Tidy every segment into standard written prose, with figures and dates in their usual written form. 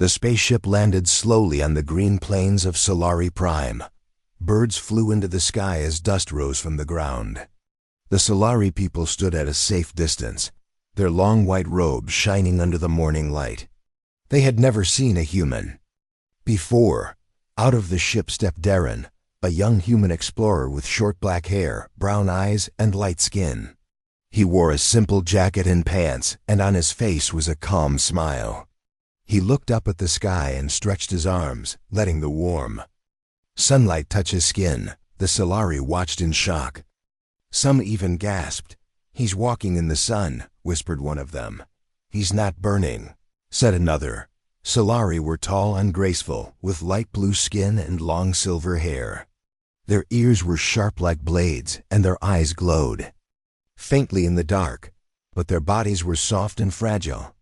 The spaceship landed slowly on the green plains of Solari Prime. Birds flew into the sky as dust rose from the ground. The Solari people stood at a safe distance, their long white robes shining under the morning light. They had never seen a human before. Out of the ship stepped Darren, a young human explorer with short black hair, brown eyes, and light skin. He wore a simple jacket and pants, and on his face was a calm smile. He looked up at the sky and stretched his arms, letting the warm sunlight touch his skin. The Solari watched in shock. Some even gasped. "He's walking in the sun," whispered one of them. "He's not burning," said another. Solari were tall and graceful, with light blue skin and long silver hair. Their ears were sharp like blades, and their eyes glowed faintly in the dark, but their bodies were soft and fragile.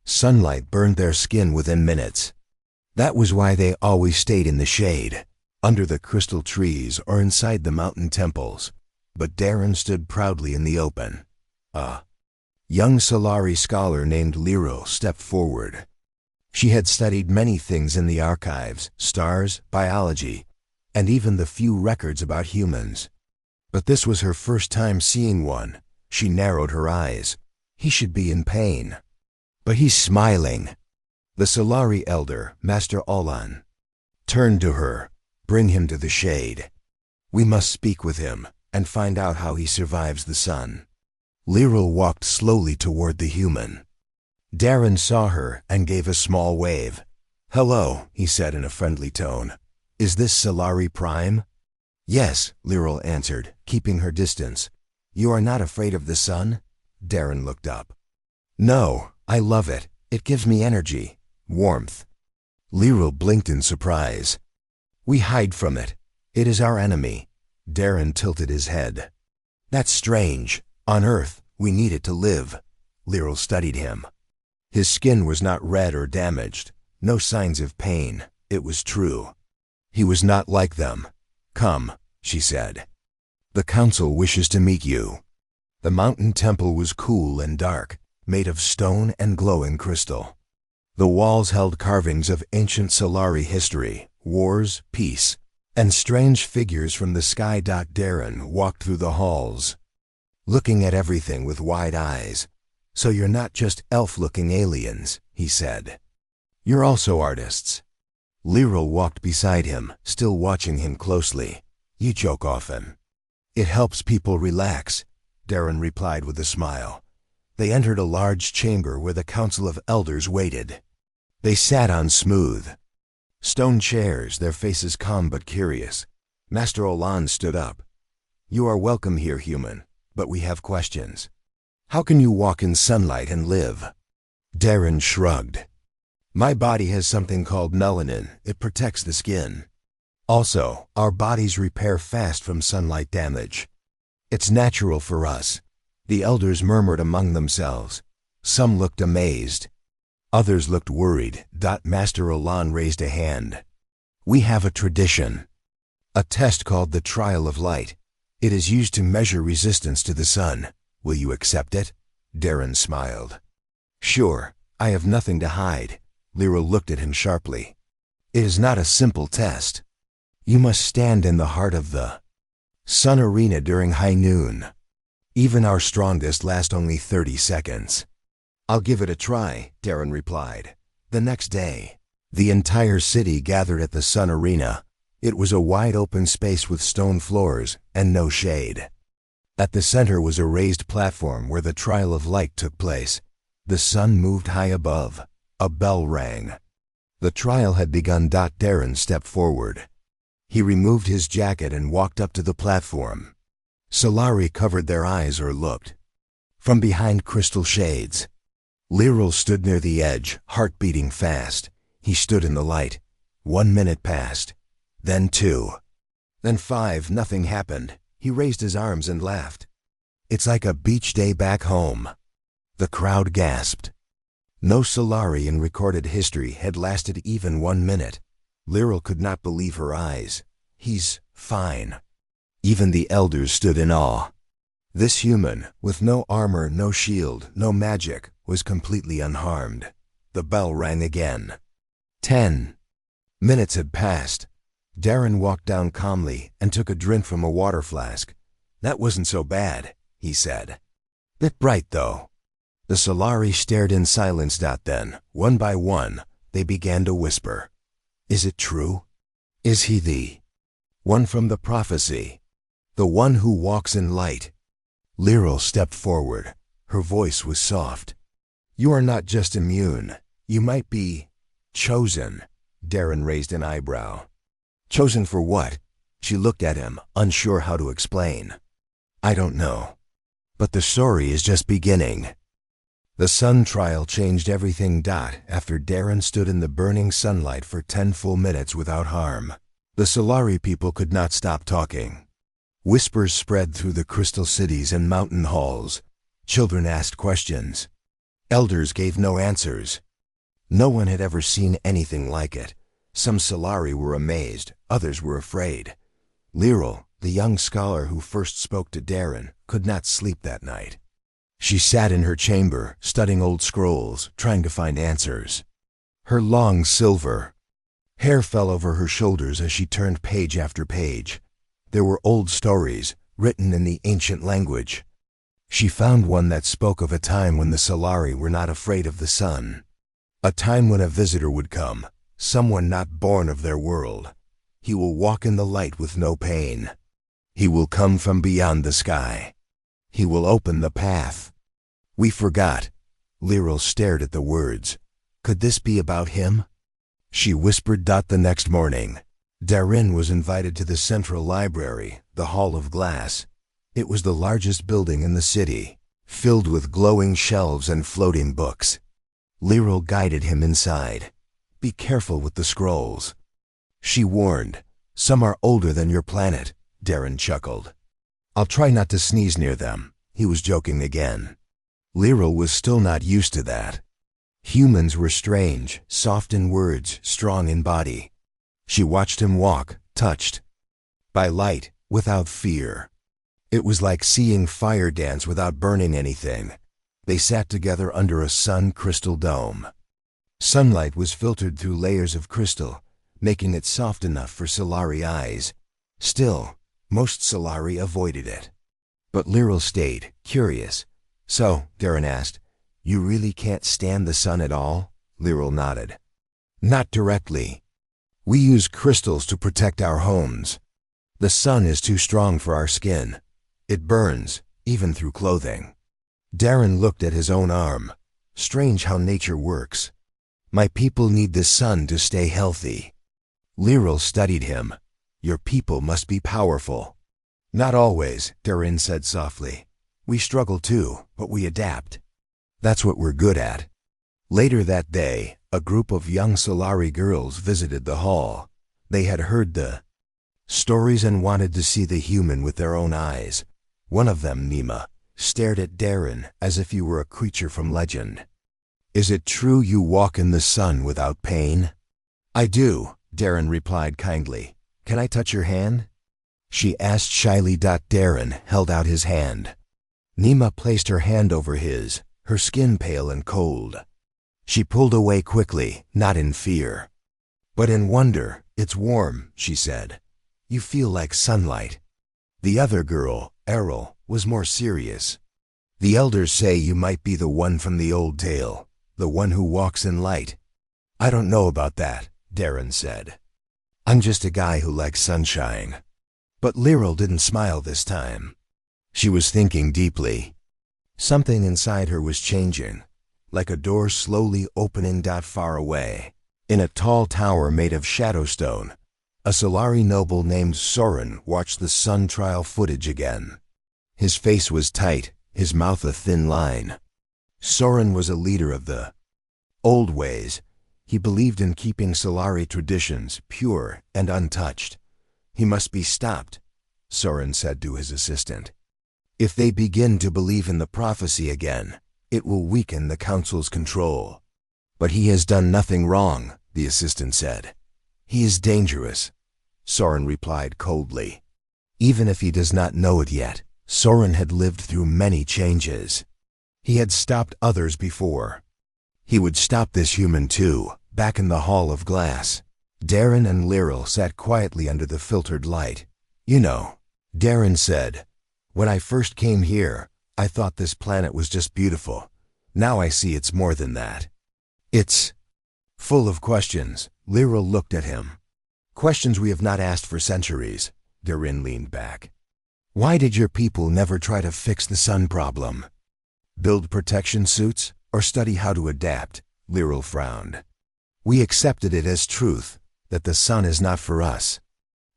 Sunlight burned their skin within minutes. That was why they always stayed in the shade, under the crystal trees or inside the mountain temples. But Darren stood proudly in the open. A young Solari scholar named Liro stepped forward. She had studied many things in the archives, stars, biology, and even the few records about humans. But this was her first time seeing one. She narrowed her eyes. "He should be in pain. But he's smiling." The Solari elder, Master Olan, turned to her. "Bring him to the shade. We must speak with him and find out how he survives the sun." Liro walked slowly toward the human. Darren saw her and gave a small wave. "Hello," he said in a friendly tone. "Is this Solari Prime?" "Yes," Liro answered, keeping her distance. "You are not afraid of the sun?" Darren looked up. "No, I love it. It gives me energy, warmth." Liro blinked in surprise. "We hide from it. It is our enemy." Darren tilted his head. "That's strange. On Earth, we need it to live." Liro studied him. His skin was not red or damaged, no signs of pain. It was true. He was not like them. "Come," she said. "The council wishes to meet you." The mountain temple was cool and dark, made of stone and glowing crystal. The walls held carvings of ancient Solari history, wars, peace, and strange figures from the sky. Darren walked through the halls, looking at everything with wide eyes. "So you're not just elf-looking aliens," he said. "You're also artists." Liro walked beside him, still watching him closely. "You joke often." "It helps people relax," Darren replied with a smile. They entered a large chamber where the council of elders waited. They sat on smooth stone chairs, their faces calm but curious. Master Olan stood up. "You are welcome here, human, but we have questions. How can you walk in sunlight and live?" Darren shrugged. "My body has something called melanin. It protects the skin. Also, our bodies repair fast from sunlight damage. It's natural for us." The elders murmured among themselves. Some looked amazed. Others looked worried. Master Olan raised a hand. "We have a tradition. A test called the Trial of Light. It is used to measure resistance to the sun. Will you accept it?" Darren smiled. "Sure, I have nothing to hide." Liro looked at him sharply. "It is not a simple test. You must stand in the heart of the sun arena during high noon. Even our strongest last only 30 seconds. "I'll give it a try," Darren replied. The next day, the entire city gathered at the sun arena. It was a wide open space with stone floors and no shade. At the center was a raised platform where the trial of light took place. The sun moved high above. A bell rang. The trial had begun. Darren stepped forward. He removed his jacket and walked up to the platform. Solari covered their eyes or looked from behind crystal shades. Liro stood near the edge, heart beating fast. He stood in the light. 1 minute passed. Then 2. Then 5. Nothing happened. He raised his arms and laughed. "It's like a beach day back home." The crowd gasped. No Solari in recorded history had lasted even 1 minute. Liro could not believe her eyes. "He's fine." Even the elders stood in awe. This human, with no armor, no shield, no magic, was completely unharmed. The bell rang again. 10 minutes had passed. Darren walked down calmly and took a drink from a water flask. That wasn't so bad, he said. Bit bright, though. The Solari stared in silence. Then, one by one, they began to whisper. Is it true? Is he the one from the prophecy? The one who walks in light? Lyral stepped forward. Her voice was soft. You are not just immune. You might be chosen. Darren raised an eyebrow. Chosen for what? She looked at him, unsure how to explain. I don't know. But the story is just beginning. The sun trial changed everything. After Darren stood in the burning sunlight for 10 full minutes without harm, the Solari people could not stop talking. Whispers spread through the crystal cities and mountain halls. Children asked questions. Elders gave no answers. No one had ever seen anything like it. Some Solari were amazed, others were afraid. Lyral, the young scholar who first spoke to Darren, could not sleep that night. She sat in her chamber, studying old scrolls, trying to find answers. Her long silver hair fell over her shoulders as she turned page after page. There were old stories, written in the ancient language. She found one that spoke of a time when the Solari were not afraid of the sun. A time when a visitor would come, someone not born of their world. He will walk in the light with no pain. He will come from beyond the sky. He will open the path. We forgot. Lyral stared at the words. Could this be about him? She whispered. The next morning, Darren was invited to the central library, the Hall of Glass. It was the largest building in the city, filled with glowing shelves and floating books. Lyral guided him inside. Be careful with the scrolls, she warned. Some are older than your planet, Darren chuckled. I'll try not to sneeze near them. He was joking again. Lyral was still not used to that. Humans were strange, soft in words, strong in body. She watched him walk, touched by light, without fear. It was like seeing fire dance without burning anything. They sat together under a sun-crystal dome. Sunlight was filtered through layers of crystal, making it soft enough for Solari eyes. Still, most Solari avoided it. But Lyral stayed, curious. So, Darren asked, you really can't stand the sun at all? Lyral nodded. Not directly. We use crystals to protect our homes. The sun is too strong for our skin. It burns, even through clothing. Darren looked at his own arm. Strange how nature works. My people need the sun to stay healthy. Lyral studied him. Your people must be powerful. Not always, Darren said softly. We struggle too, but we adapt. That's what we're good at. Later that day, a group of young Solari girls visited the hall. They had heard the stories and wanted to see the human with their own eyes. One of them, Nima, stared at Darren as if he were a creature from legend. Is it true you walk in the sun without pain? I do, Darren replied kindly. Can I touch your hand? She asked shyly. Darren held out his hand. Nima placed her hand over his, her skin pale and cold. She pulled away quickly, not in fear, but in wonder. It's warm, she said. You feel like sunlight. The other girl, Errol, was more serious. The elders say you might be the one from the old tale, the one who walks in light. I don't know about that, Darren said. I'm just a guy who likes sunshine. But Lyral didn't smile this time. She was thinking deeply. Something inside her was changing, like a door slowly opening. Far away, in a tall tower made of shadowstone, a Solari noble named Soren watched the sun trial footage again. His face was tight, his mouth a thin line. Soren was a leader of the old ways. He believed in keeping Solari traditions pure and untouched. He must be stopped, Soren said to his assistant. If they begin to believe in the prophecy again, it will weaken the council's control. But he has done nothing wrong, the assistant said. He is dangerous, Soren replied coldly. Even if he does not know it yet, Soren had lived through many changes. He had stopped others before. He would stop this human too, back in the hall of glass, Darren and Lyral sat quietly under the filtered light. "You know," Darren said, "when I first came here, I thought this planet was just beautiful. Now I see it's more than that. It's full of questions." Lyral looked at him. "Questions we have not asked for centuries." Darren leaned back. "Why did your people never try to fix the sun problem? Build protection suits or study how to adapt?" Lyral frowned. "We accepted it as truth, that the sun is not for us."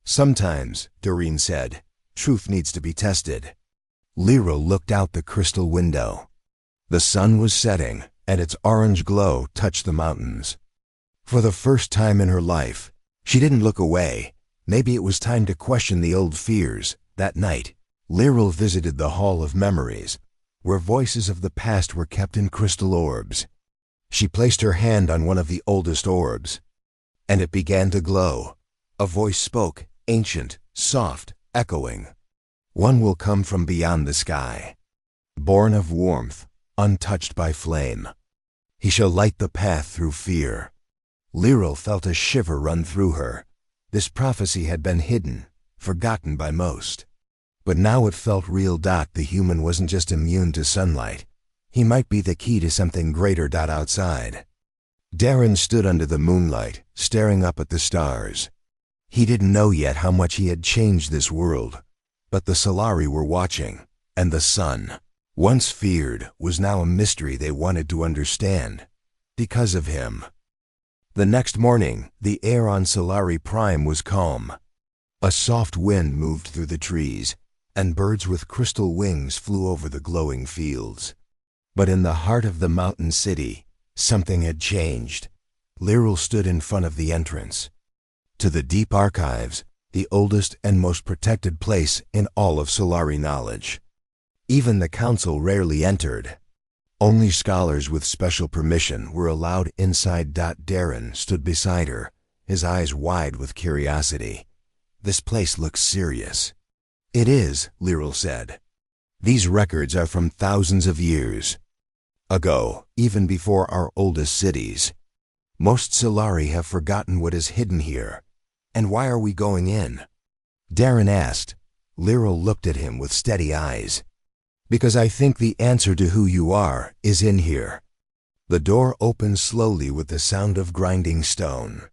"Sometimes," Doreen said, "truth needs to be tested." Lyral looked out the crystal window. The sun was setting, and its orange glow touched the mountains. For the first time in her life, she didn't look away. Maybe it was time to question the old fears. That night, Lyral visited the Hall of Memories, where voices of the past were kept in crystal orbs. She placed her hand on one of the oldest orbs, and it began to glow. A voice spoke, ancient, soft, echoing. "One will come from beyond the sky, born of warmth, untouched by flame. He shall light the path through fear." Lyral felt a shiver run through her. This prophecy had been hidden, forgotten by most. But now it felt real. The human wasn't just immune to sunlight. He might be the key to something greater. Outside, Darren stood under the moonlight, staring up at the stars. He didn't know yet how much he had changed this world. But the Solari were watching, and the sun, once feared, was now a mystery they wanted to understand. Because of him. The next morning, the air on Solari Prime was calm. A soft wind moved through the trees, and birds with crystal wings flew over the glowing fields. But in the heart of the mountain city, something had changed. Lyral stood in front of the entrance to the deep archives, the oldest and most protected place in all of Solari knowledge. Even the council rarely entered. Only scholars with special permission were allowed inside. Darren stood beside her, his eyes wide with curiosity. "This place looks serious." "It is," Lyral said. "These records are from thousands of years ago, even before our oldest cities. Most Solari have forgotten what is hidden here. And why are we going in?" Darren asked. Lyral looked at him with steady eyes. "Because I think the answer to who you are is in here." The door opened slowly with the sound of grinding stone.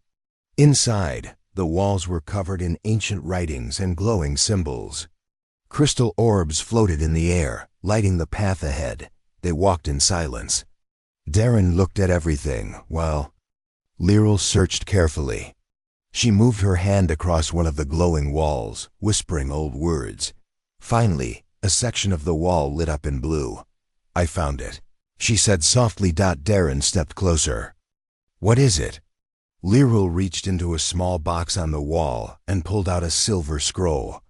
Inside, the walls were covered in ancient writings and glowing symbols. Crystal orbs floated in the air, lighting the path ahead. They walked in silence. Darren looked at everything, while Lyral searched carefully. She moved her hand across one of the glowing walls, whispering old words. Finally, a section of the wall lit up in blue. "I found it," she said softly. Darren stepped closer. "What is it?" Lyral reached into a small box on the wall and pulled out a silver scroll.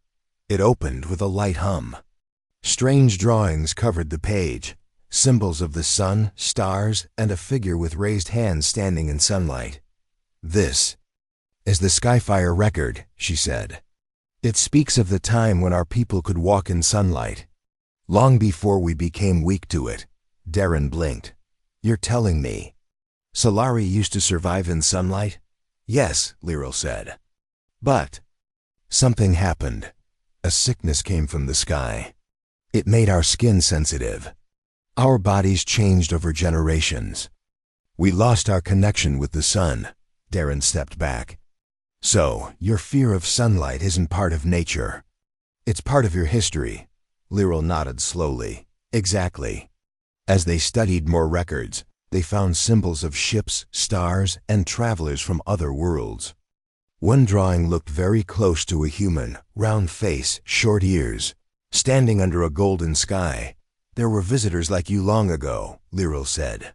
It opened with a light hum. Strange drawings covered the page, symbols of the sun, stars, and a figure with raised hands standing in sunlight. "This is the Sci-Fi record," she said. "It speaks of the time when our people could walk in sunlight, long before we became weak to it." Darren blinked. "You're telling me Solari used to survive in sunlight?" "Yes," Lyral said. "But something happened. A sickness came from the sky. It made our skin sensitive. Our bodies changed over generations. We lost our connection with the sun." Darren stepped back. "So, your fear of sunlight isn't part of nature. It's part of your history." Lyral nodded slowly. "Exactly." As they studied more records, they found symbols of ships, stars, and travelers from other worlds. One drawing looked very close to a human, round face, short ears, standing under a golden sky. "There were visitors like you long ago," Lyral said.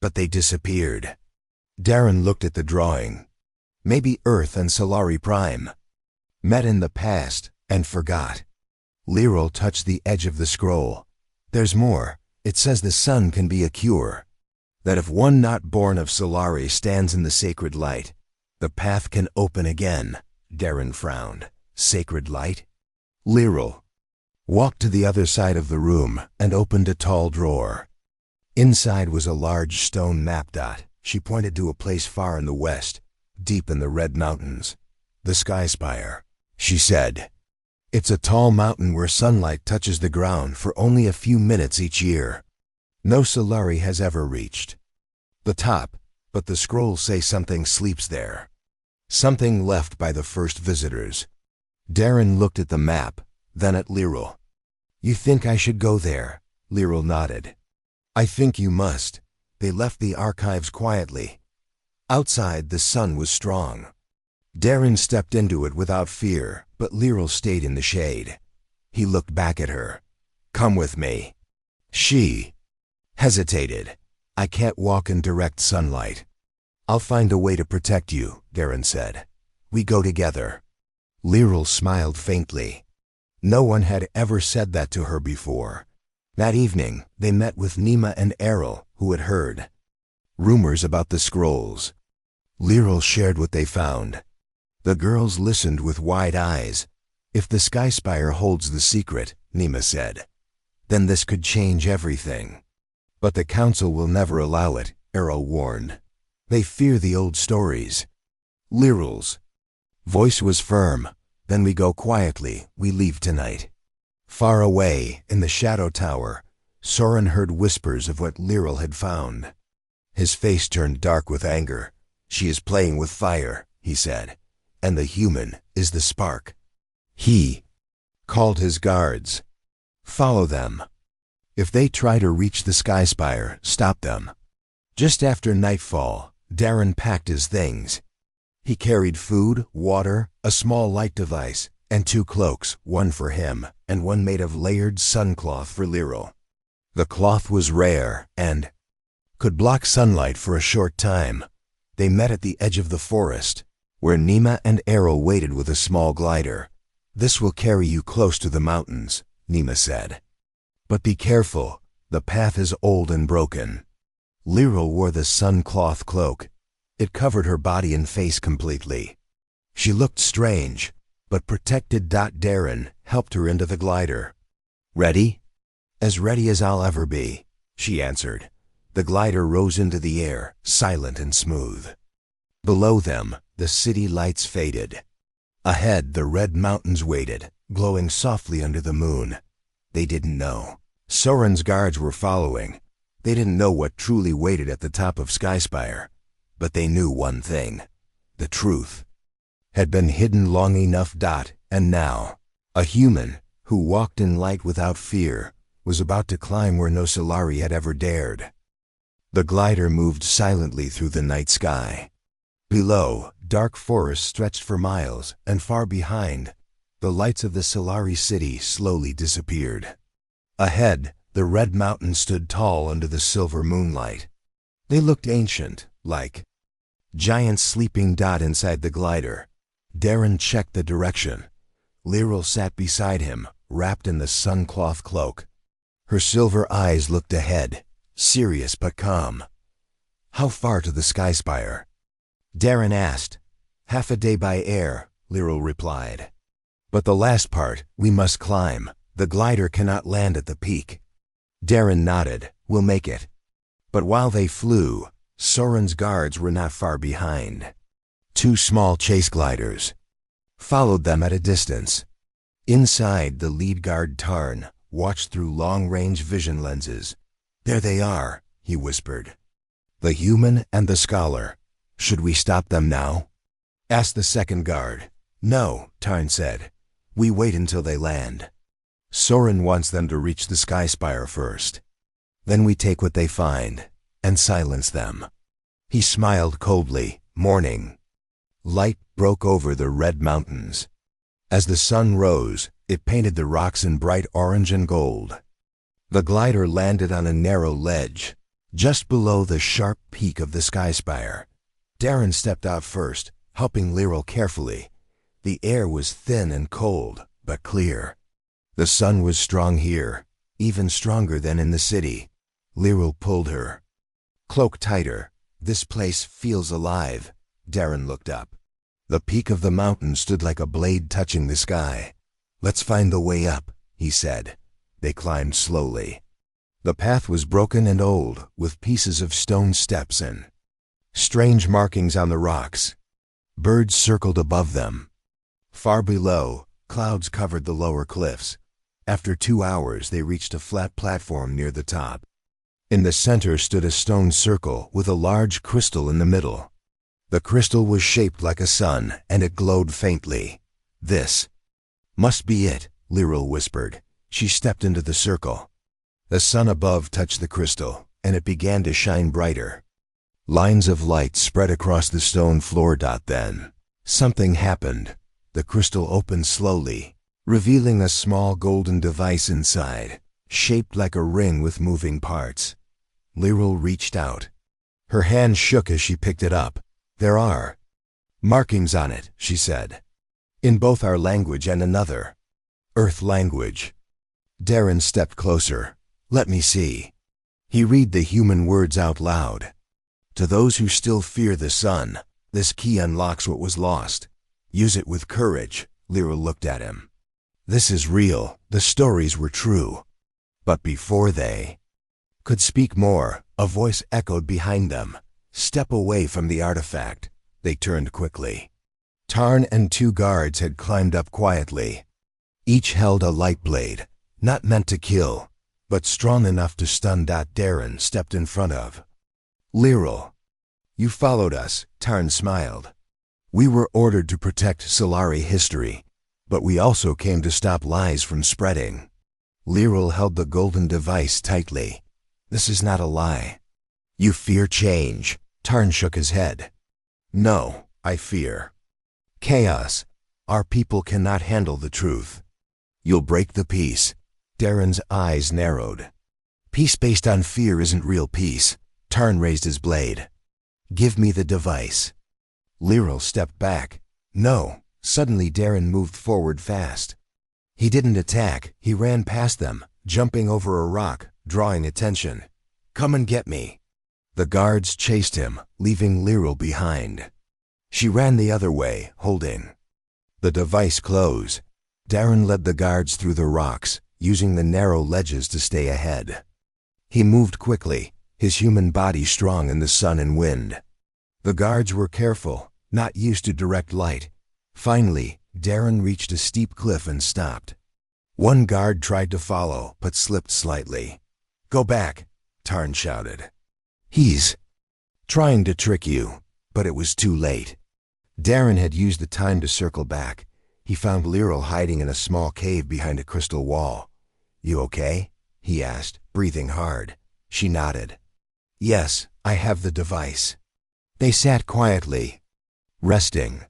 "But they disappeared." Darren looked at the drawing. Maybe Earth and Solari Prime met in the past and forgot. Lyral touched the edge of the scroll. "There's more. It says the sun can be a cure. That if one not born of Solari stands in the sacred light, the path can open again." Darren frowned. "Sacred light?" Lyral walked to the other side of the room and opened a tall drawer. Inside was a large stone map. She pointed to a place far in the west, deep in the Red Mountains. The Sky Spire, she said. It's a tall mountain where sunlight touches the ground for only a few minutes each year. No Solari has ever reached the top, but the scrolls say something sleeps there. Something left by the first visitors. Darren looked at the map, then at Lyril. You think I should go there? Lyril nodded. I think you must. They left the archives quietly. Outside, the sun was strong. Darren stepped into it without fear, but Lyril stayed in the shade. He looked back at her. Come with me. She hesitated. I can't walk in direct sunlight. I'll find a way to protect you, Darren said. We go together. Lyril smiled faintly. No one had ever said that to her before. That evening, they met with Nima and Errol, who had heard rumors about the scrolls. Lyril shared what they found. The girls listened with wide eyes. If the Sky Spire holds the secret, Nima said, then this could change everything. But the council will never allow it, Errol warned. They fear the old stories. Lyril's voice was firm. Then we go quietly, we leave tonight. Far away, in the shadow tower, Soren heard whispers of what Lyril had found. His face turned dark with anger. She is playing with fire, he said, and the human is the spark. He called his guards. Follow them. If they try to reach the Sky Spire, stop them. Just after nightfall, Darren packed his things. He carried food, water, a small light device, and 2 cloaks, one for him, and one made of layered sun cloth for Lyril. The cloth was rare and could block sunlight for a short time. They met at the edge of the forest, where Nima and Errol waited with a small glider. This will carry you close to the mountains, Nima said. But be careful, the path is old and broken. Lyril wore the sun cloth cloak. It covered her body and face completely. She looked strange, but protected. Darren helped her into the glider. Ready? As ready as I'll ever be, she answered. The glider rose into the air, silent and smooth. Below them, the city lights faded. Ahead, the Red Mountains waited, glowing softly under the moon. They didn't know. Soren's guards were following. They didn't know what truly waited at the top of Sky Spire. But they knew one thing. The truth had been hidden long enough. And now, a human who walked in light without fear was about to climb where no Solari had ever dared. The glider moved silently through the night sky. Below, dark forests stretched for miles, and far behind, the lights of the Solari city slowly disappeared. Ahead, the Red Mountains stood tall under the silver moonlight. They looked ancient, like giants sleeping. Inside the glider, Darren checked the direction. Lyril sat beside him, wrapped in the sun cloth cloak. Her silver eyes looked ahead, serious but calm. How far to the Sky Spire? Darren asked. Half a day by air, Lyril replied. But the last part, we must climb. The glider cannot land at the peak. Darren nodded. We'll make it. But while they flew, Soren's guards were not far behind. 2 small chase gliders followed them at a distance. Inside, the lead guard Tarn watched through long-range vision lenses. There they are, he whispered. The human and the scholar. Should we stop them now? Asked the second guard. No, Tarn said. We wait until they land. Soren wants them to reach the Sky Spire first. Then we take what they find and silence them. He smiled coldly. Morning. Light broke over the Red Mountains. As the sun rose, it painted the rocks in bright orange and gold. The glider landed on a narrow ledge, just below the sharp peak of the Sky Spire. Darren stepped out first, helping Lyril carefully. The air was thin and cold, but clear. The sun was strong here, even stronger than in the city. Lyril pulled her cloak tighter. This place feels alive. Darren looked up. The peak of the mountain stood like a blade touching the sky. Let's find the way up, he said. They climbed slowly. The path was broken and old, with pieces of stone steps in Strange markings on the rocks. Birds circled above them. Far below, clouds covered the lower cliffs. After 2 hours, they reached a flat platform near the top. In the center stood a stone circle with a large crystal in the middle. The crystal was shaped like a sun, and it glowed faintly. "This must be it," Lyral whispered. She stepped into the circle. The sun above touched the crystal, and it began to shine brighter. Lines of light spread across the stone floor. Then something happened. The crystal opened slowly, revealing a small golden device inside, shaped like a ring with moving parts. Lyral reached out. Her hand shook as she picked it up. "There are markings on it," she said, "in both our language and another. Earth language." Darren stepped closer. "Let me see." He read the human words out loud. "To those who still fear the sun, this key unlocks what was lost. Use it with courage." Lyral looked at him. "This is real. The stories were true." But before they could speak more, a voice echoed behind them. "Step away from the artifact." They turned quickly. Tarn and 2 guards had climbed up quietly. Each held a light blade, not meant to kill, but strong enough to stun. Darren stepped in front of Lyral. "You followed us," Tarn smiled. "We were ordered to protect Solari history, but we also came to stop lies from spreading." Lyral held the golden device tightly. "This is not a lie." "You fear change." Tarn shook his head. "No, I fear chaos. Our people cannot handle the truth." "You'll break the peace." Darren's eyes narrowed. "Peace based on fear isn't real peace." Tarn raised his blade. "Give me the device." Lyral stepped back. "No." Suddenly Darren moved forward fast. He didn't attack. He ran past them, jumping over a rock, drawing attention. "Come and get me." The guards chased him, leaving Lyral behind. She ran the other way, holding the device close. Darren led the guards through the rocks, using the narrow ledges to stay ahead. He moved quickly, his human body strong in the sun and wind. The guards were careful, not used to direct light. Finally, Darren reached a steep cliff and stopped. One guard tried to follow, but slipped slightly. "Go back," Tarn shouted. "He's trying to trick you." But it was too late. Darren had used the time to circle back. He found Lyral hiding in a small cave behind a crystal wall. "You okay?" he asked, breathing hard. She nodded. "Yes, I have the device." They sat quietly, resting.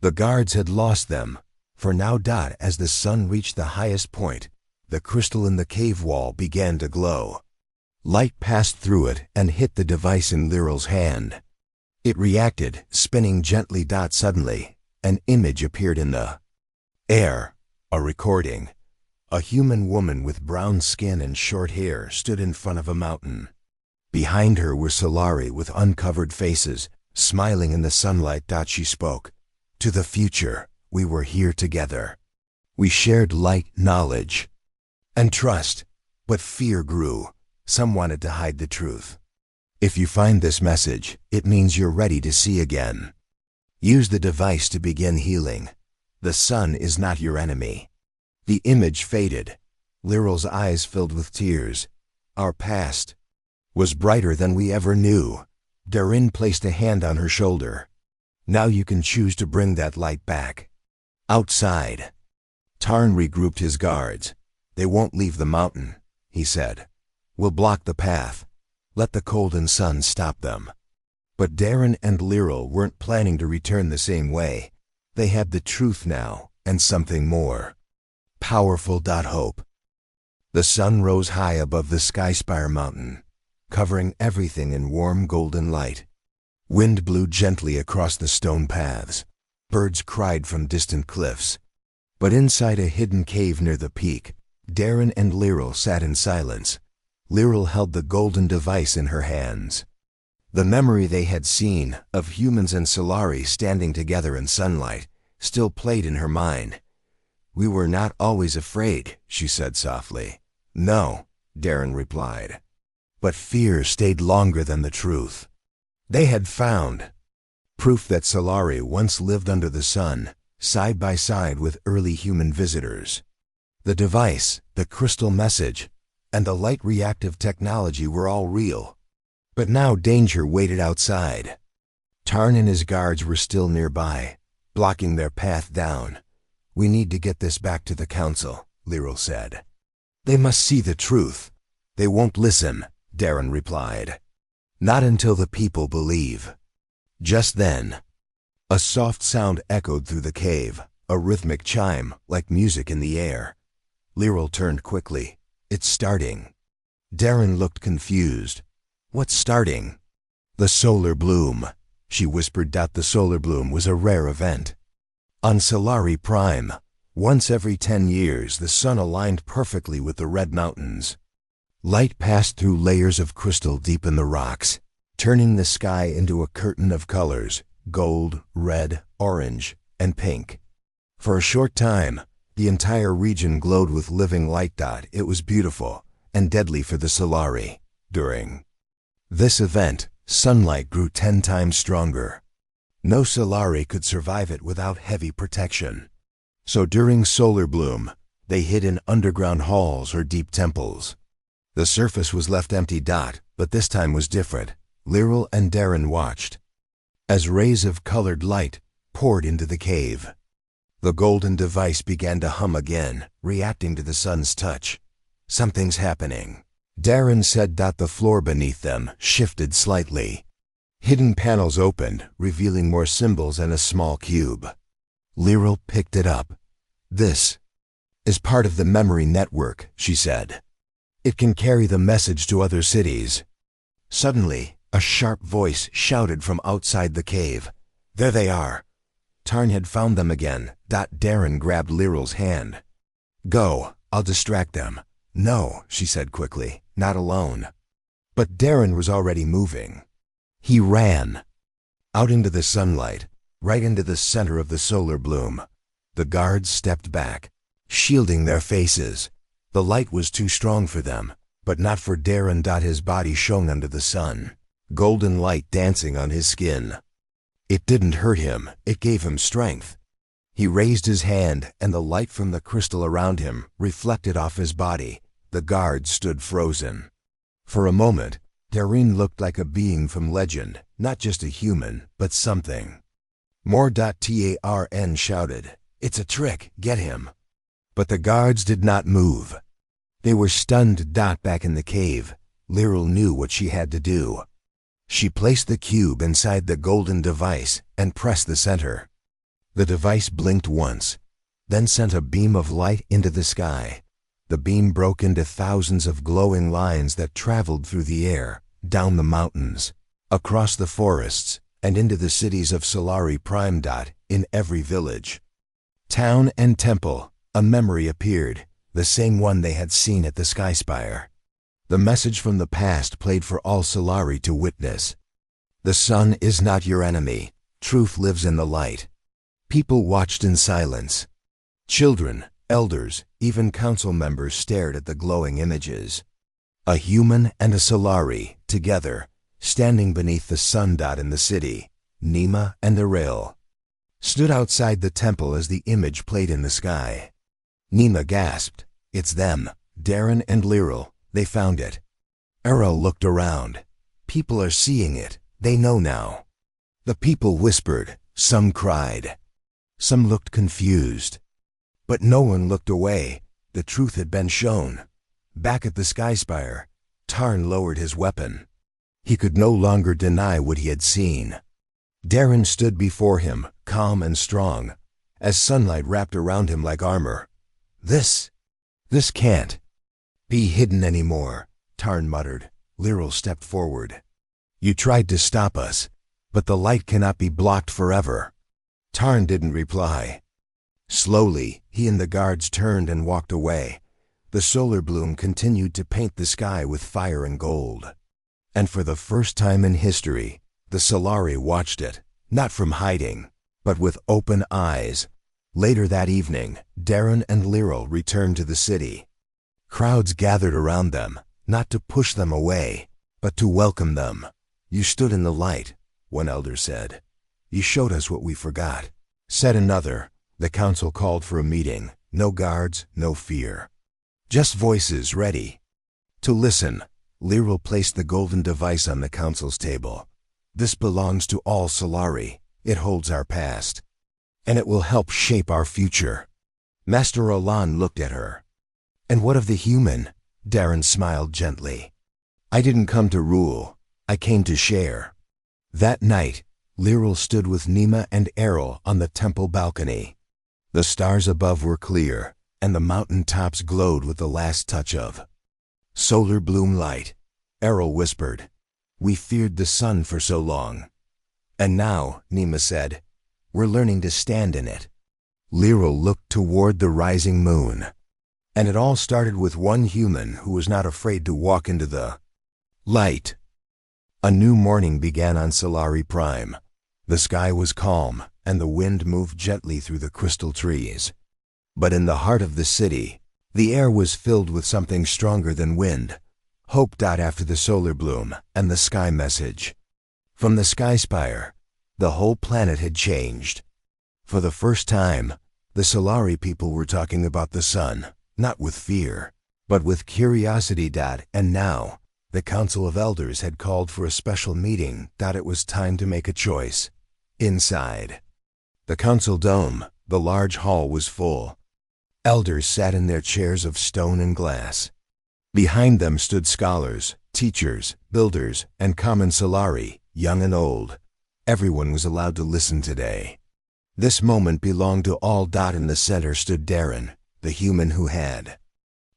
The guards had lost them. For now, as the sun reached the highest point, the crystal in the cave wall began to glow. Light passed through it and hit the device in Lyral's hand. It reacted, spinning gently. Suddenly, an image appeared in the air. A recording. A human woman with brown skin and short hair stood in front of a mountain. Behind her were Solari with uncovered faces, smiling in the sunlight. She spoke. "To the future, we were here together. We shared light, knowledge, and trust. But fear grew. Some wanted to hide the truth. If you find this message, it means you're ready to see again. Use the device to begin healing. The sun is not your enemy." The image faded. Lyral's eyes filled with tears. "Our past was brighter than we ever knew." Darren placed a hand on her shoulder. "Now you can choose to bring that light back." Outside, Tarn regrouped his guards. "They won't leave the mountain," he said. "We'll block the path. Let the cold and sun stop them." But Darren and Lyral weren't planning to return the same way. They had the truth now, and something more powerful. Hope. The sun rose high above the Skyspire mountain, covering everything in warm golden light. Wind blew gently across the stone paths. Birds cried from distant cliffs. But inside a hidden cave near the peak, Darren and Lyral sat in silence. Lyral held the golden device in her hands. The memory they had seen, of humans and Solari standing together in sunlight, still played in her mind. "We were not always afraid," she said softly. "No," Darren replied. "But fear stayed longer than the truth." They had found proof that Solari once lived under the sun, side by side with early human visitors. The device, the crystal message, and the light-reactive technology were all real. But now danger waited outside. Tarn and his guards were still nearby, blocking their path down. "We need to get this back to the council," Lyril said. "They must see the truth." "They won't listen," Darren replied. "Not until the people believe." Just then, a soft sound echoed through the cave, a rhythmic chime, like music in the air. Lyril turned quickly. "It's starting." Darren looked confused. "What's starting?" "The solar bloom," she whispered. The solar bloom was a rare event. On Solari Prime, once every 10 years, the sun aligned perfectly with the red mountains. Light passed through layers of crystal deep in the rocks, turning the sky into a curtain of colors: gold, red, orange, and pink. For a short time, the entire region glowed with living light. It was beautiful and deadly for the Solari. During this event, sunlight grew 10 times stronger. No Solari could survive it without heavy protection. So during solar bloom, they hid in underground halls or deep temples. The surface was left empty. But this time was different. Lyril and Darren watched as rays of colored light poured into the cave. The golden device began to hum again, reacting to the sun's touch. "Something's happening," Darren said. The floor beneath them shifted slightly. Hidden panels opened, revealing more symbols and a small cube. Lyril picked it up. "This is part of the memory network," she said. "It can carry the message to other cities." Suddenly, a sharp voice shouted from outside the cave. "There they are!" Tarn had found them again. Darren grabbed Lyril's hand. "Go, I'll distract them." "No," she said quickly, "not alone." But Darren was already moving. He ran out into the sunlight, right into the center of the solar bloom. The guards stepped back, shielding their faces. The light was too strong for them, but not for Darren. His body shone under the sun, golden light dancing on his skin. It didn't hurt him, it gave him strength. He raised his hand, and the light from the crystal around him reflected off his body. The guards stood frozen. For a moment, Darren looked like a being from legend, not just a human, but something more. Tarn shouted, "It's a trick, get him." But the guards did not move. They were stunned. Back in the cave, Lyril knew what she had to do. She placed the cube inside the golden device and pressed the center. The device blinked once, then sent a beam of light into the sky. The beam broke into thousands of glowing lines that traveled through the air, down the mountains, across the forests, and into the cities of Solari Prime. In every village, town, and temple, a memory appeared, the same one they had seen at the Skyspire. The message from the past played for all Solari to witness. "The sun is not your enemy. Truth lives in the light." People watched in silence. Children, elders, even council members stared at the glowing images. A human and a Solari, together, standing beneath the sun. In the city, Nima and Eril stood outside the temple as the image played in the sky. Nima gasped, "It's them, Darren and Lyril, they found it." Eril looked around. "People are seeing it, they know now." The people whispered, some cried, some looked confused. But no one looked away. The truth had been shown. Back at the Skyspire, Tarn lowered his weapon. He could no longer deny what he had seen. Darren stood before him, calm and strong, as sunlight wrapped around him like armor. This can't be hidden anymore," Tarn muttered. Lyril stepped forward. "You tried to stop us, but the light cannot be blocked forever." Tarn didn't reply. Slowly, he and the guards turned and walked away. The solar bloom continued to paint the sky with fire and gold. And for the first time in history, the Solari watched it, not from hiding, but with open eyes. Later that evening, Darren and Lyril returned to the city. Crowds gathered around them, not to push them away, but to welcome them. "You stood in the light," one elder said. You showed us what we forgot. Said another. The council called for a meeting. No guards, no fear. Just voices ready to listen. Lyral placed the golden device on the council's table. This belongs to all Solari. It holds our past, and it will help shape our future. Master Olan looked at her. And what of the human? Darren smiled gently. I didn't come to rule. I came to share. That night, Lyral stood with Nima and Errol on the temple balcony. The stars above were clear, and the mountain tops glowed with the last touch of solar bloom light. Errol whispered, We feared the sun for so long. And now, Nima said, we're learning to stand in it. Lyral looked toward the rising moon. And it all started with one human who was not afraid to walk into the light. A new morning began on Solari Prime. The sky was calm, and the wind moved gently through the crystal trees. But in the heart of the city, the air was filled with something stronger than wind. Hope. After the solar bloom and the sky message from the Sky Spire, the whole planet had changed. For the first time, the Solari people were talking about the sun, not with fear, but with curiosity. And now, the Council of Elders had called for a special meeting. It was time to make a choice. Inside the council dome, the large hall was full. Elders sat in their chairs of stone and glass. Behind them stood scholars, teachers, builders, and common Solari, young and old. Everyone was allowed to listen today. This moment belonged to all. In the center stood Darren, the human who had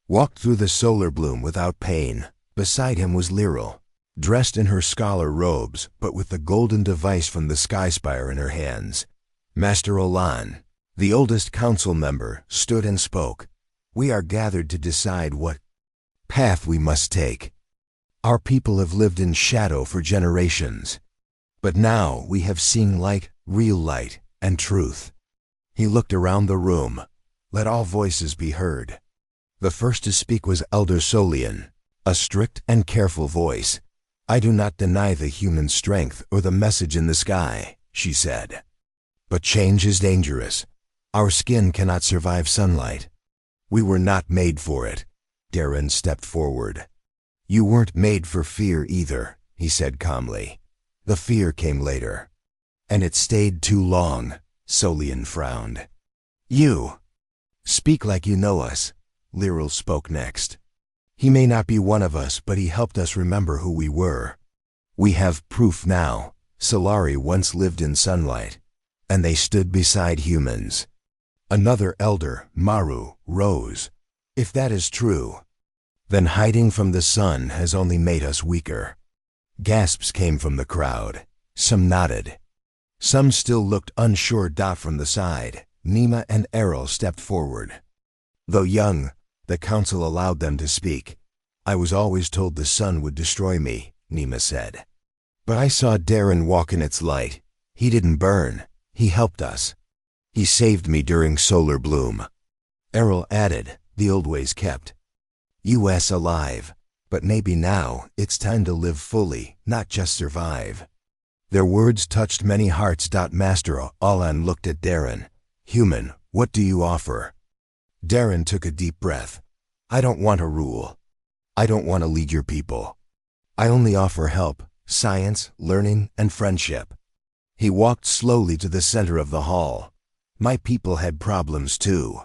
walked through the solar bloom without pain. Beside him was Lyral, dressed in her scholar robes, but with the golden device from the Sky Spire in her hands. Master Olan, the oldest council member, stood and spoke. We are gathered to decide what path we must take. Our people have lived in shadow for generations. But now we have seen light, real light, and truth. He looked around the room. Let all voices be heard. The first to speak was Elder Solian, a strict and careful voice. I do not deny the human strength or the message in the sky, she said. But change is dangerous. Our skin cannot survive sunlight. We were not made for it. Darren stepped forward. You weren't made for fear either, he said calmly. The fear came later. And it stayed too long, Solian frowned. You speak like you know us. Lyral spoke next. He may not be one of us, but he helped us remember who we were. We have proof now. Solari once lived in sunlight, and they stood beside humans. Another elder, Maru, rose. If that is true, then hiding from the sun has only made us weaker. Gasps came from the crowd. Some nodded. Some still looked unsure. From the side, Nima and Errol stepped forward. Though young, the council allowed them to speak. I was always told the sun would destroy me, Nima said. But I saw Darren walk in its light. He didn't burn. He helped us. He saved me during solar bloom. Errol added, the old ways kept us alive. But maybe now it's time to live fully, not just survive. Their words touched many hearts. Master Olan looked at Darren. Human, what do you offer? Darren took a deep breath. I don't want to rule. I don't want to lead your people. I only offer help, science, learning, and friendship. He walked slowly to the center of the hall. My people had problems too.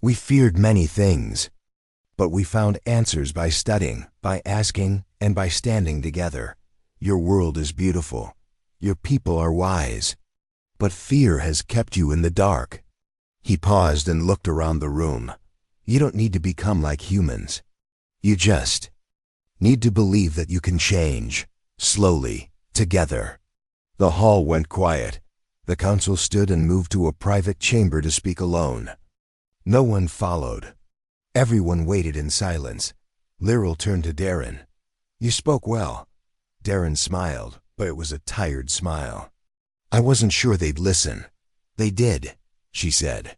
We feared many things. But we found answers by studying, by asking, and by standing together. Your world is beautiful. Your people are wise. But fear has kept you in the dark. He paused and looked around the room. You don't need to become like humans. You just need to believe that you can change, slowly, together. The hall went quiet. The council stood and moved to a private chamber to speak alone. No one followed. Everyone waited in silence. Lyral turned to Darren. You spoke well. Darren smiled, but it was a tired smile. I wasn't sure they'd listen. They did, she said.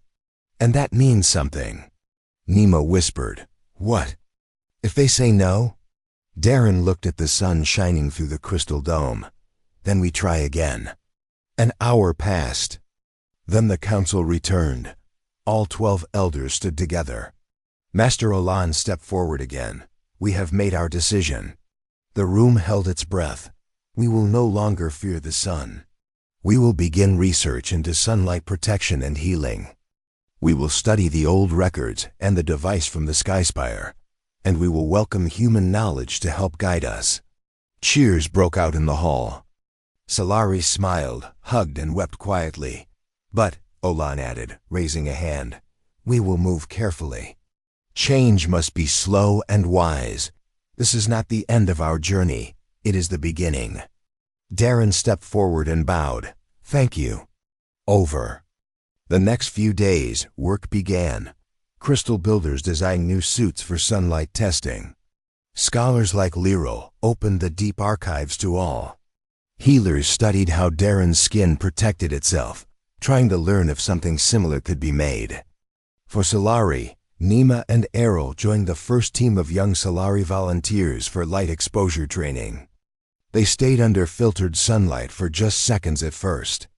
And that means something. Nima whispered. What? If they say no? Darren looked at the sun shining through the crystal dome. Then we try again. An hour passed. Then the council returned. All 12 elders stood together. Master Olan stepped forward again. We have made our decision. The room held its breath. We will no longer fear the sun. We will begin research into sunlight protection and healing. We will study the old records and the device from the Skyspire, and we will welcome human knowledge to help guide us. Cheers broke out in the hall. Solari smiled, hugged, and wept quietly. But, Olan added, raising a hand, we will move carefully. Change must be slow and wise. This is not the end of our journey. It is the beginning. Darren stepped forward and bowed. Thank you. Over. The next few days, work began. Crystal builders designed new suits for sunlight testing. Scholars like Liro opened the deep archives to all. Healers studied how Darren's skin protected itself, trying to learn if something similar could be made. For Solari, Nima and Errol joined the first team of young Solari volunteers for light exposure training. They stayed under filtered sunlight for just seconds at first.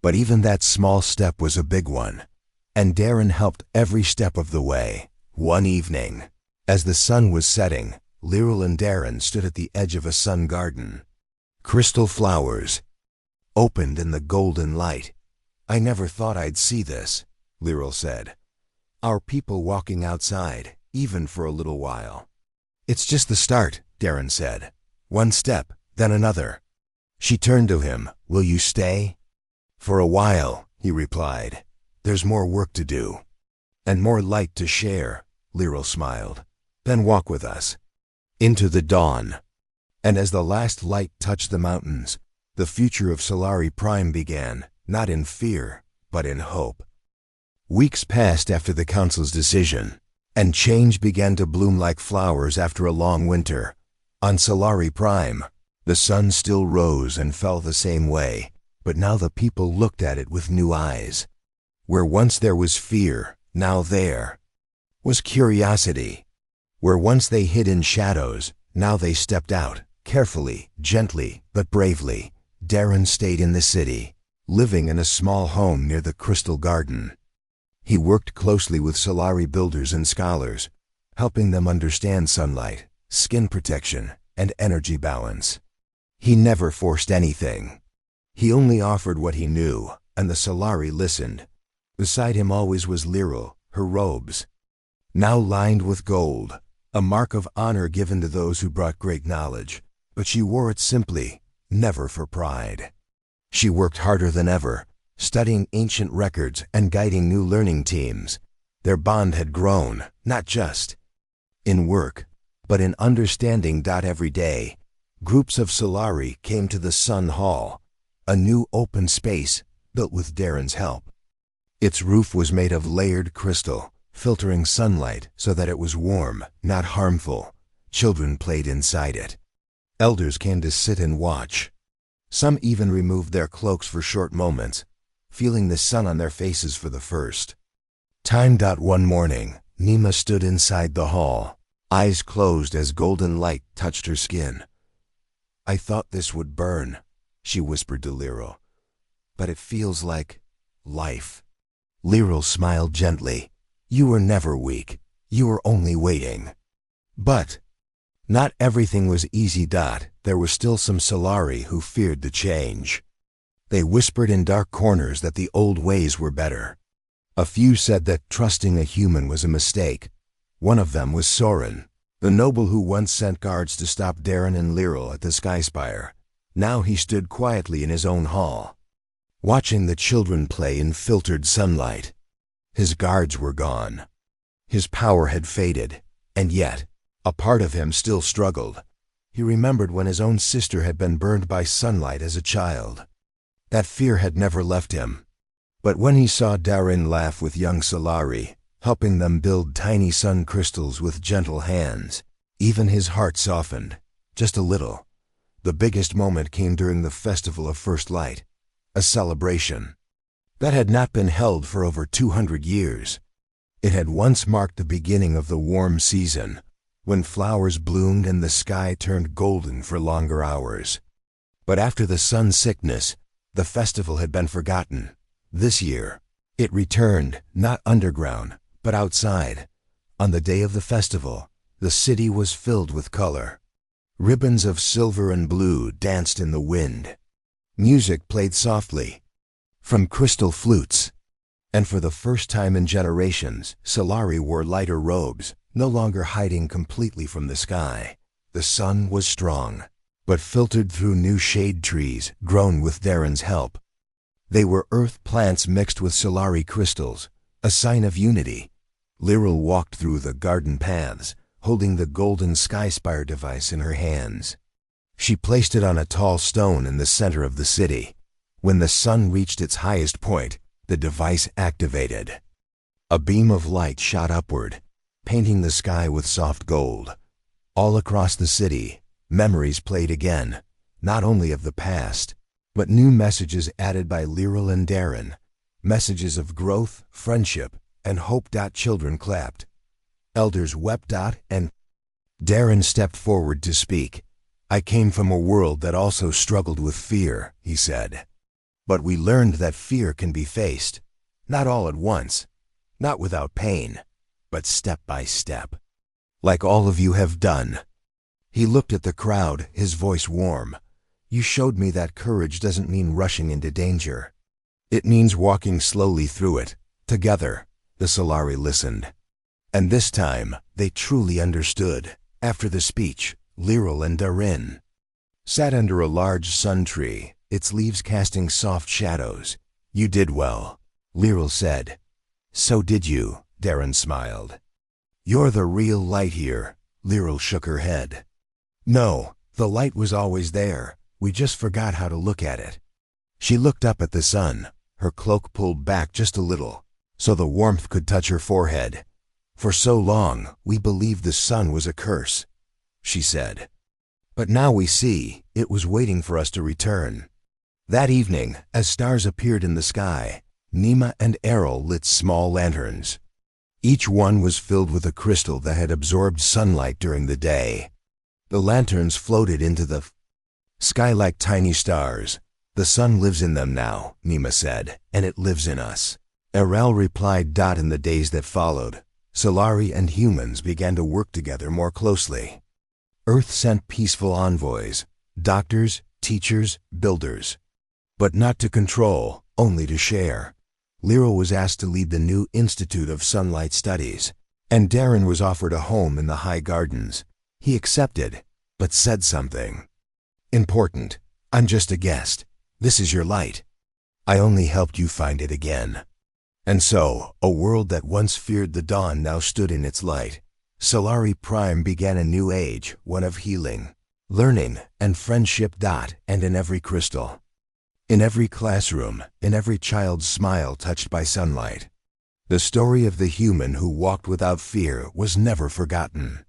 But even that small step was a big one, and Darren helped every step of the way. One evening, as the sun was setting, Lyral and Darren stood at the edge of a sun garden. Crystal flowers opened in the golden light. I never thought I'd see this, Lyral said. Our people walking outside, even for a little while. It's just the start, Darren said. One step, then another. She turned to him. Will you stay? For a while, he replied. There's more work to do. And more light to share, Lyral smiled. Then walk with us. Into the dawn. And as the last light touched the mountains, the future of Solari Prime began, not in fear, but in hope. Weeks passed after the council's decision, and change began to bloom like flowers after a long winter. On Solari Prime, the sun still rose and fell the same way, but now the people looked at it with new eyes. Where once there was fear, now there was curiosity. Where once they hid in shadows, now they stepped out, carefully, gently, but bravely. Darren stayed in the city, living in a small home near the Crystal Garden. He worked closely with Solari builders and scholars, helping them understand sunlight, skin protection, and energy balance. He never forced anything. He only offered what he knew, and the Solari listened. Beside him always was Lyral, her robes, now lined with gold, a mark of honor given to those who brought great knowledge, but she wore it simply, never for pride. She worked harder than ever, studying ancient records and guiding new learning teams. Their bond had grown, not just in work, but in understanding. Every day, groups of Solari came to the Sun Hall, a new open space built with Darren's help. Its roof was made of layered crystal, filtering sunlight so that it was warm, not harmful. Children played inside it. Elders came to sit and watch. Some even removed their cloaks for short moments, feeling the sun on their faces for the first time. One morning, Nima stood inside the hall, eyes closed as golden light touched her skin. I thought this would burn, she whispered to Lyral, but it feels like life. Lyral smiled gently. You were never weak. You were only waiting. But not everything was easy. There were still some Solari who feared the change. They whispered in dark corners that the old ways were better. A few said that trusting a human was a mistake. One of them was Soren, the noble who once sent guards to stop Darren and Lyral at the Skyspire. Now he stood quietly in his own hall, watching the children play in filtered sunlight. His guards were gone. His power had faded, and yet a part of him still struggled. He remembered when his own sister had been burned by sunlight as a child. That fear had never left him. But when he saw Darren laugh with young Solari, helping them build tiny sun crystals with gentle hands, even his heart softened, just a little. The biggest moment came during the Festival of First Light, a celebration that had not been held for over 200 years. It had once marked the beginning of the warm season, when flowers bloomed and the sky turned golden for longer hours. But after the sun's sickness, the festival had been forgotten. This year, it returned, not underground, but outside. On the day of the festival, the city was filled with color. Ribbons of silver and blue danced in the wind. Music played softly from crystal flutes. And for the first time in generations, Solari wore lighter robes, no longer hiding completely from the sky. The sun was strong, but filtered through new shade trees grown with Darren's help. They were earth plants mixed with Solari crystals, a sign of unity. Lyral walked through the garden paths, holding the golden Skyspire device in her hands. She placed it on a tall stone in the center of the city. When the sun reached its highest point, the device activated. A beam of light shot upward, painting the sky with soft gold. All across the city, memories played again, not only of the past, but new messages added by Lyral and Darren. Messages of growth, friendship, and hope. Children clapped. Elders wept. And Darren stepped forward to speak. I came from a world that also struggled with fear, he said. But we learned that fear can be faced, not all at once, not without pain, but step by step. Like all of you have done. He looked at the crowd, his voice warm. You showed me that courage doesn't mean rushing into danger. It means walking slowly through it, together. The Solari listened. And this time, they truly understood. After the speech, Lyral and Darren sat under a large sun tree, its leaves casting soft shadows. You did well, Lyral said. So did you, Darren smiled. You're the real light here, Lyral shook her head. No, the light was always there. We just forgot how to look at it. She looked up at the sun, her cloak pulled back just a little, so the warmth could touch her forehead. For so long, we believed the sun was a curse, she said. But now we see, it was waiting for us to return. That evening, as stars appeared in the sky, Nima and Errol lit small lanterns. Each one was filled with a crystal that had absorbed sunlight during the day. The lanterns floated into the sky like tiny stars. The sun lives in them now, Nima said, and it lives in us. Errol replied. In the days that followed, Solari and humans began to work together more closely. Earth sent peaceful envoys, doctors, teachers, builders. But not to control, only to share. Lyral was asked to lead the new Institute of Sunlight Studies, and Darren was offered a home in the High Gardens. He accepted, but said something important. I'm just a guest. This is your light. I only helped you find it again. And so, a world that once feared the dawn now stood in its light. Solari Prime began a new age, one of healing, learning, and friendship. And in every crystal, in every classroom, in every child's smile touched by sunlight, the story of the human who walked without fear was never forgotten.